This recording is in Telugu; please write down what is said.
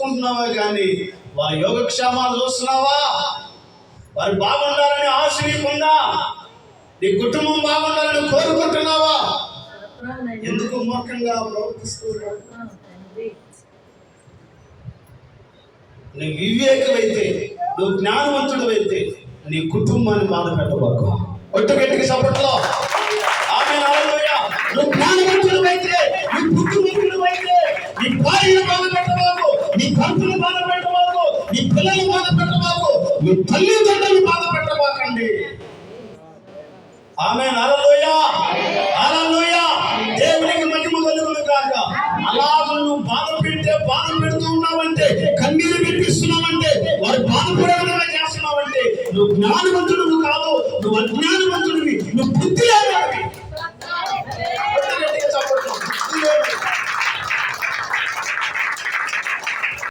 చూసుకుంటున్నావా కానీ వారి యోగక్షేమాలు చూస్తున్నావా? వారు బాగుండాలని ఆశ నీకుందా? నీ కుటుంబం బాగుండాలని కోరుకుంటున్నావా? ఎందుకు మూర్ఖంగా ప్రవర్తిస్తున్నావు? నువ్వు వివేకమైతే, నువ్వు జ్ఞానవంతుడు అయితే నీ కుటుంబాన్ని బాధ పెట్టబాకు. ఒట్టు గట్టికి సపోర్ట్లో ఆమేన్ హల్లెలూయా. నువ్వు జ్ఞానవంతుడు అయితే, నీ బుద్ధిమంతుడు అయితే నీ భార్యను బాధ పెట్టబాకు, నీ భర్తను బాధ పెట్టబాకు, నీ పిల్లలు బాధ పెట్టబాకు, నీ తల్లిదండ్రులు బాధ పెట్టబాకండి. ఆమేన్ హల్లెలూయా హల్లెలూయా. దేవునికి మహిమ కలుగును గాక. అలాగ నువ్వు బాధ పెడుతూ ఉన్నావంటే, కన్నీరు పెట్టిస్తున్నావంటే, వారు బాధపడేలా చేస్తున్నావంటే నువ్వు జ్ఞానవంతుడు కాదు, నువ్వు అజ్ఞానం